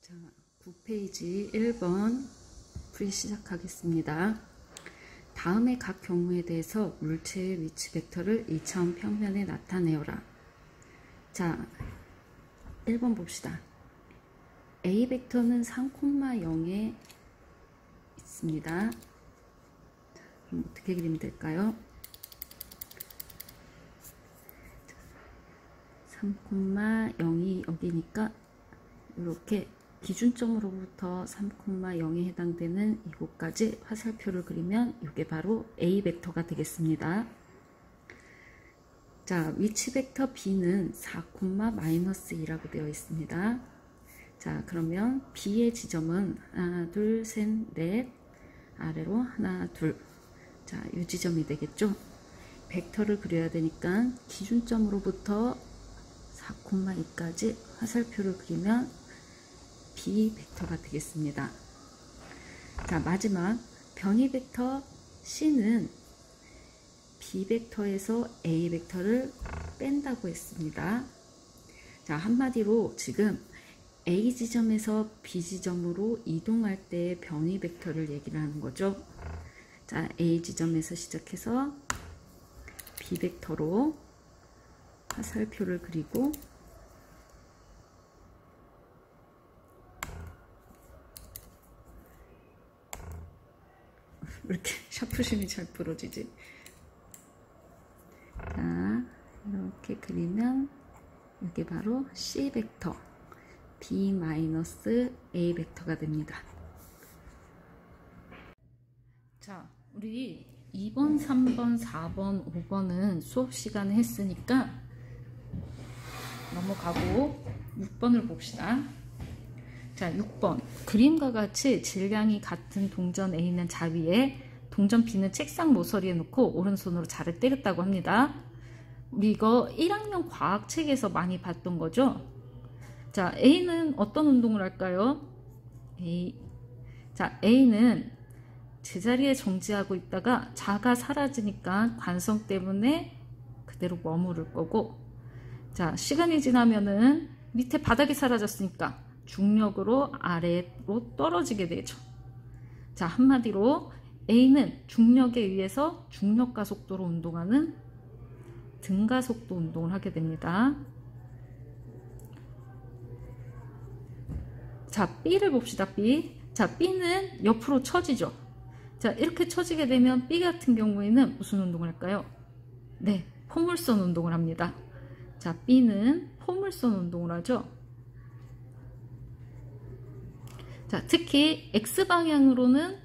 자, 9페이지 1번 풀이 시작하겠습니다. 다음의 각 경우에 대해서 물체의 위치 벡터를 2차원 평면에 나타내어라. 자, 1번 봅시다. A 벡터는 3,0에 있습니다. 그럼 어떻게 그리면 될까요? 3,0이 여기니까 이렇게 기준점으로부터 3,0에 해당되는 이곳까지 화살표를 그리면 이게 바로 A 벡터가 되겠습니다. 자, 위치 벡터 B는 4,-2라고 되어 있습니다. 자, 그러면 B의 지점은 하나, 둘, 셋, 넷, 아래로 하나, 둘. 자, 이 지점이 되겠죠? 벡터를 그려야 되니까 기준점으로부터 4,2까지 화살표를 그리면 B 벡터가 되겠습니다. 자, 마지막 변이 벡터 C는 B 벡터에서 A 벡터를 뺀다고 했습니다. 자, 한마디로 지금 A 지점에서 B 지점으로 이동할 때의 변이 벡터를 얘기를 하는 거죠. 자, A 지점에서 시작해서 B 벡터로 화살표를 그리고 이렇게 샤프심이 잘 부러지지. 자, 이렇게 그리면 이게 바로 C 벡터 B-A 벡터가 됩니다. 자, 우리 2번, 3번, 4번, 5번은 수업 시간에 했으니까 넘어가고 6번을 봅시다. 자, 6번. 그림과 같이 질량이 같은 동전 A는 자위에 동전 B는 책상 모서리에 놓고 오른손으로 자를 때렸다고 합니다. 우리 이거 1학년 과학책에서 많이 봤던 거죠? 자, A는 어떤 운동을 할까요? 자, A는 제자리에 정지하고 있다가 자가 사라지니까 관성 때문에 그대로 머무를 거고, 자, 시간이 지나면은 밑에 바닥이 사라졌으니까 중력으로 아래로 떨어지게 되죠. 자, 한마디로 A는 중력에 의해서 중력과 속도로 운동하는 등가속도 운동을 하게 됩니다. 자, B를 봅시다. B. 자, B는 옆으로 처지죠. 자, 이렇게 처지게 되면 B 같은 경우에는 무슨 운동을 할까요? 네, 포물선 운동을 합니다. 자, B는 포물선 운동을 하죠. 자, 특히 X방향으로는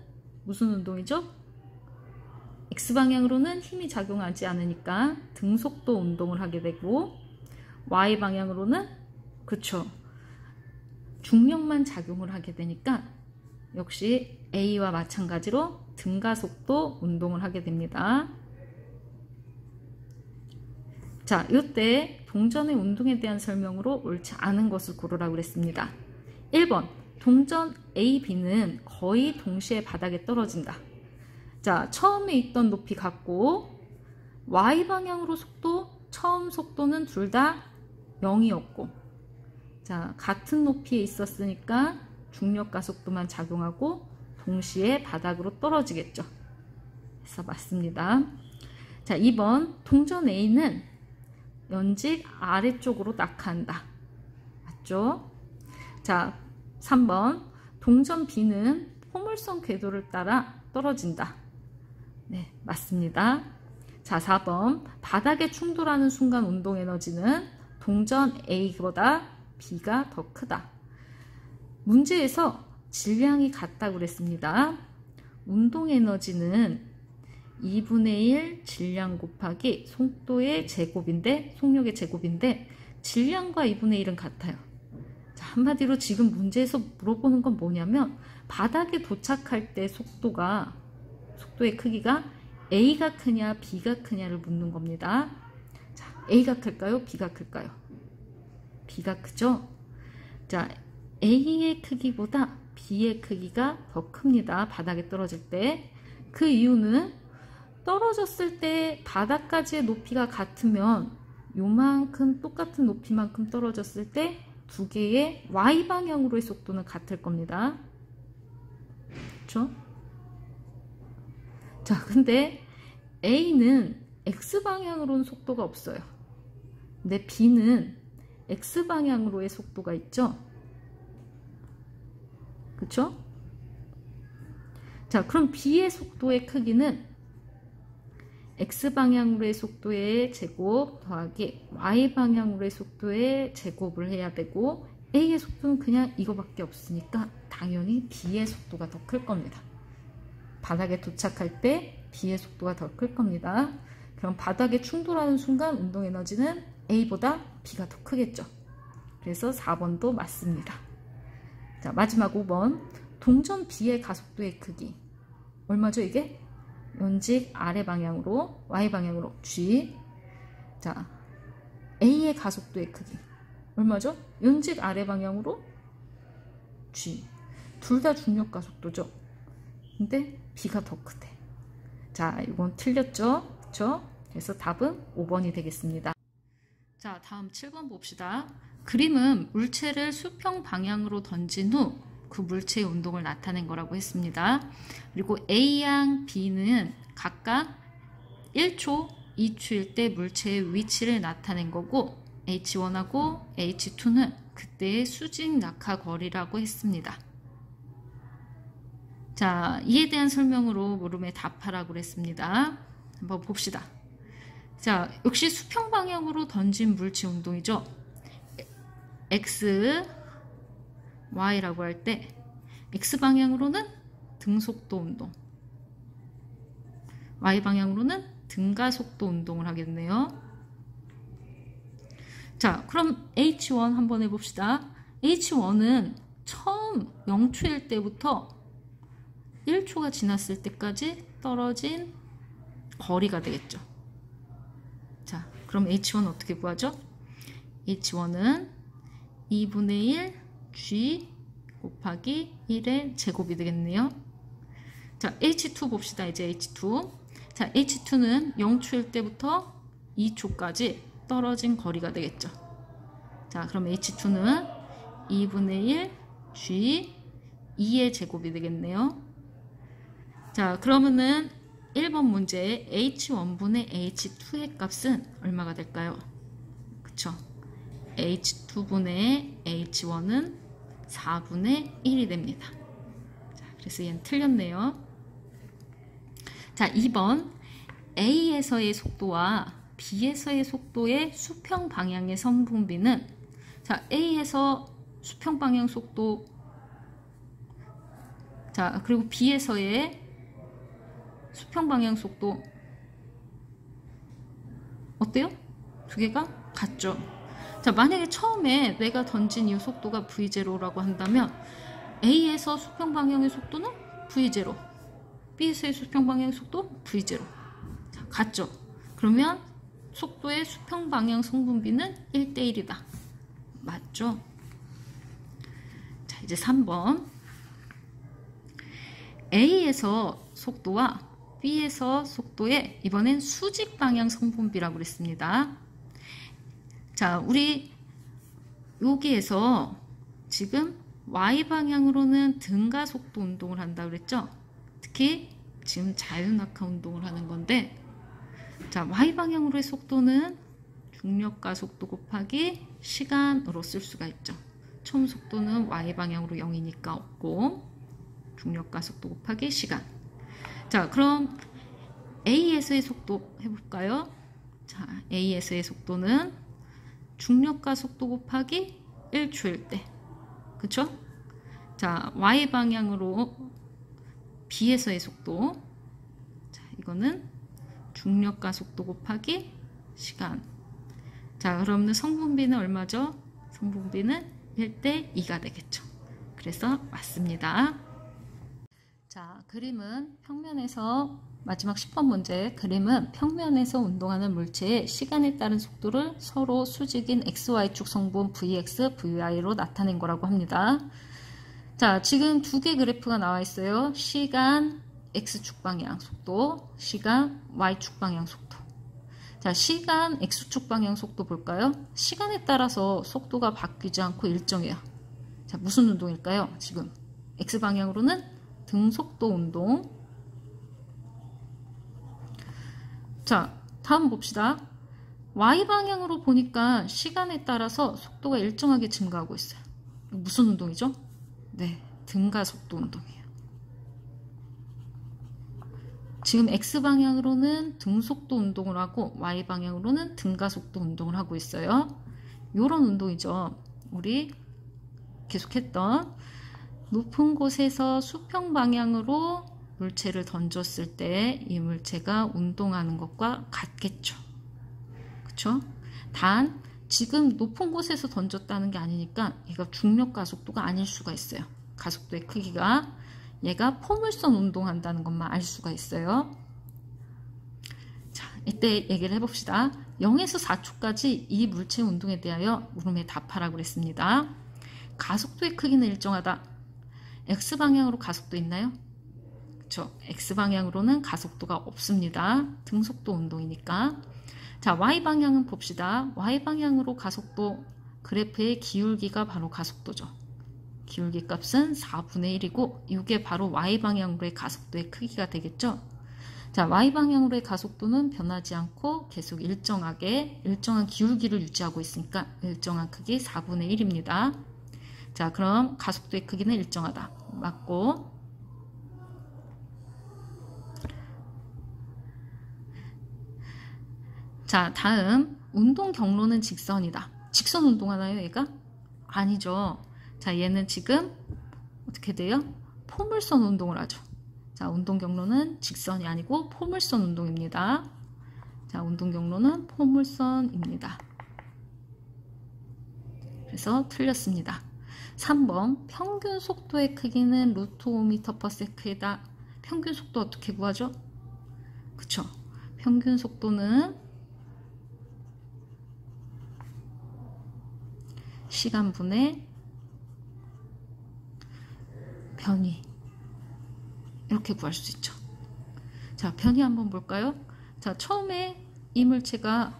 무슨 운동이죠? X방향으로는 힘이 작용하지 않으니까 등속도 운동을 하게 되고, Y방향으로는 그쵸, 중력만 작용을 하게 되니까 역시 A와 마찬가지로 등가속도 운동을 하게 됩니다. 자, 이때 동전의 운동에 대한 설명으로 옳지 않은 것을 고르라고 그랬습니다. 1번. 동전 A, B는 거의 동시에 바닥에 떨어진다. 자, 처음에 있던 높이 같고 Y방향으로 속도, 처음 속도는 둘 다 0이었고, 자, 같은 높이에 있었으니까 중력과 속도만 작용하고 동시에 바닥으로 떨어지겠죠. 그래서 맞습니다. 자, 2번. 동전 A는 연직 아래쪽으로 낙하한다. 맞죠? 자, 3번. 동전 B는 포물선 궤도를 따라 떨어진다. 네, 맞습니다. 자, 4번. 바닥에 충돌하는 순간 운동 에너지는 동전 A보다 B가 더 크다. 문제에서 질량이 같다고 그랬습니다. 운동 에너지는 2분의 1 질량 곱하기 속도의 제곱인데, 속력의 제곱인데 질량과 2분의 1은 같아요. 자, 한마디로 지금 문제에서 물어보는 건 뭐냐면 바닥에 도착할 때 속도의 크기가 A가 크냐 B가 크냐를 묻는 겁니다. 자, A가 클까요? B가 클까요? B가 크죠? 자, A의 크기보다 B의 크기가 더 큽니다. 바닥에 떨어질 때. 그 이유는 떨어졌을 때 바닥까지의 높이가 같으면 요만큼 똑같은 높이만큼 떨어졌을 때 두 개의 y방향으로의 속도는 같을 겁니다. 그렇죠? 자, 근데 A는 X방향으로는 속도가 없어요. 근데 B는 X방향으로의 속도가 있죠? 그쵸? 자, 그럼 B의 속도의 크기는 X방향으로의 속도의 제곱 더하기 Y방향으로의 속도의 제곱을 해야 되고, A의 속도는 그냥 이거밖에 없으니까 당연히 B의 속도가 더 클 겁니다. 바닥에 도착할 때 B의 속도가 더 클 겁니다. 그럼 바닥에 충돌하는 순간 운동 에너지는 A보다 B가 더 크겠죠. 그래서 4번도 맞습니다. 자, 마지막 5번. 동전 B의 가속도의 크기. 얼마죠, 이게? 연직 아래 방향으로, Y 방향으로 G. 자, A의 가속도의 크기. 얼마죠? 연직 아래 방향으로 G. 둘 다 중력 가속도죠. 근데 B가 더 크대. 자, 이건 틀렸죠? 그쵸? 그래서 답은 5번이 되겠습니다. 자, 다음 7번 봅시다. 그림은 물체를 수평 방향으로 던진 후 그 물체의 운동을 나타낸 거라고 했습니다. 그리고 A양, B는 각각 1초, 2초일 때 물체의 위치를 나타낸 거고, H1하고 H2는 그때의 수직 낙하 거리라고 했습니다. 자, 이에 대한 설명으로 물음에 답하라고 그랬습니다. 한번 봅시다. 자, 역시 수평 방향으로 던진 물체 운동이죠. X, Y라고 할 때 X방향으로는 등속도 운동, Y방향으로는 등가속도 운동을 하겠네요. 자, 그럼 H1 한번 해봅시다. H1은 처음 0초일 때부터 1초가 지났을 때까지 떨어진 거리가 되겠죠. 자, 그럼 H1 어떻게 구하죠? H1은 2분의 1 G 곱하기 1의 제곱이 되겠네요. 자, H2 봅시다. 이제 H2. 자, H2는 0초일 때부터 2초까지 떨어진 거리가 되겠죠. 자, 그럼 H2는 2분의 1 G 2의 제곱이 되겠네요. 자, 그러면은 1번 문제의 H1분의 H2의 값은 얼마가 될까요? 그쵸? H2분의 H1은 4분의 1이 됩니다. 자, 그래서 얘는 틀렸네요. 자, 2번. A에서의 속도와 B에서의 속도의 수평 방향의 선분비는, 자, A에서 수평 방향 속도, 자, 그리고 B에서의 수평 방향 속도 어때요? 두 개가 같죠? 자, 만약에 처음에 내가 던진 이 속도가 V0라고 한다면 A에서 수평 방향의 속도는 V0, B에서의 수평 방향의 속도 V0. 자, 같죠? 그러면 속도의 수평 방향 성분비는 1대1이다. 맞죠? 자, 이제 3번. A에서 속도와 B에서 속도의 이번엔 수직 방향 성분비라고 그랬습니다. 자, 우리 여기에서 지금 Y방향으로는 등가 속도 운동을 한다고 그랬죠? 특히 지금 자유낙하 운동을 하는 건데, 자, Y방향으로의 속도는 중력가 속도 곱하기 시간으로 쓸 수가 있죠. 처음 속도는 Y방향으로 0이니까 없고, 중력가 속도 곱하기 시간. 자, 그럼 A에서의 속도 해볼까요? 자, A에서의 속도는 중력가 속도 곱하기 1초일 때. 그쵸? 자, Y방향으로 B에서의 속도. 자, 이거는 중력가 속도 곱하기 시간. 자, 그러면 성분비는 얼마죠? 성분비는 1대2가 되겠죠. 그래서 맞습니다. 자, 그림은 평면에서, 마지막 10번 문제, 그림은 평면에서 운동하는 물체의 시간에 따른 속도를 서로 수직인 XY축 성분 VX, VY로 나타낸 거라고 합니다. 자, 지금 두 개 그래프가 나와 있어요. 시간 X축 방향 속도, 시간 Y축 방향 속도. 자, 시간 X축 방향 속도 볼까요? 시간에 따라서 속도가 바뀌지 않고 일정해요. 자, 무슨 운동일까요? 지금 X방향으로는 등속도 운동. 자, 다음 봅시다. Y방향으로 보니까 시간에 따라서 속도가 일정하게 증가하고 있어요. 무슨 운동이죠? 네, 등가속도 운동이에요. 지금 X방향으로는 등속도 운동을 하고 Y방향으로는 등가속도 운동을 하고 있어요. 이런 운동이죠. 우리 계속했던 높은 곳에서 수평 방향으로 물체를 던졌을 때 이 물체가 운동하는 것과 같겠죠. 그쵸? 단 지금 높은 곳에서 던졌다는 게 아니니까 얘가 중력 가속도가 아닐 수가 있어요. 가속도의 크기가. 얘가 포물선 운동한다는 것만 알 수가 있어요. 자, 이때 얘기를 해봅시다. 0에서 4초까지 이 물체 운동에 대하여 물음에 답하라고 그랬습니다. 가속도의 크기는 일정하다. X방향으로 가속도 있나요? 그쵸? X방향으로는 가속도가 없습니다. 등속도 운동이니까. 자, Y방향은 봅시다. Y방향으로 가속도, 그래프의 기울기가 바로 가속도죠. 기울기 값은 4분의 1이고 이게 바로 Y방향으로의 가속도의 크기가 되겠죠. 자, Y방향으로의 가속도는 변하지 않고 계속 일정한 기울기를 유지하고 있으니까 일정한 크기 4분의 1입니다. 자, 그럼 가속도의 크기는 일정하다. 맞고. 자, 다음 운동 경로는 직선이다. 직선 운동하나요, 얘가? 아니죠. 자, 얘는 지금 어떻게 돼요? 포물선 운동을 하죠. 자, 운동 경로는 직선이 아니고 포물선 운동입니다. 자, 운동 경로는 포물선입니다. 그래서 틀렸습니다. 3번 평균 속도의 크기는 루트 5m/s이다. 평균 속도 어떻게 구하죠? 그쵸? 평균 속도는 시간분의 변위, 이렇게 구할 수 있죠. 자, 변위 한번 볼까요? 자, 처음에 이 물체가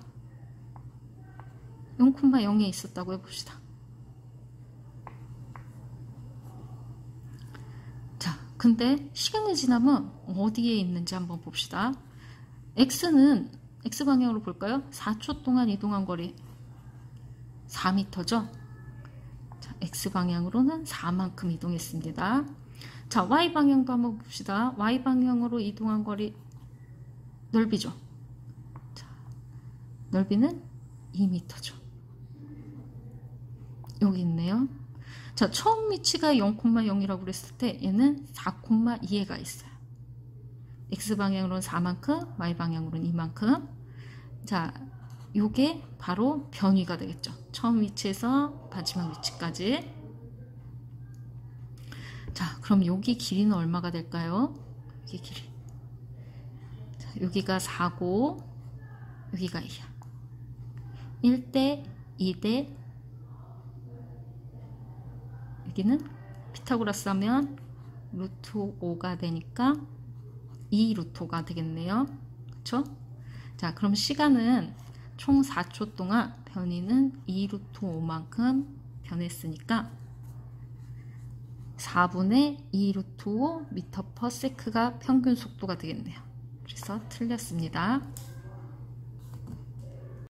0,0에 있었다고 해봅시다. 자, 근데 시간이 지나면 어디에 있는지 한번 봅시다. X는 X방향으로 볼까요? 4초 동안 이동한 거리 4m죠? 자, X방향으로는 4만큼 이동했습니다. 자, Y방향도 한번 봅시다. Y방향으로 이동한 거리 넓이죠. 자, 넓이는 2m죠. 여기 있네요. 자, 처음 위치가 0,0이라고 그랬을 때 얘는 4,2에 가 있어요. X방향으로는 4만큼, Y방향으로는 2만큼. 자, 요게 바로 변위가 되겠죠. 처음 위치에서 마지막 위치까지. 자, 그럼 여기 길이는 얼마가 될까요? 여기 길이. 자, 여기가 4고 여기가 2야. 1대 2대 여기는 피타고라스 하면 루트 5가 되니까 2 루트 5가 되겠네요. 그쵸? 자, 그럼 시간은 총 4초 동안 변이는 2 루트 5만큼 변했으니까 4분의 2 루트 5 m/s가 평균 속도가 되겠네요. 그래서 틀렸습니다.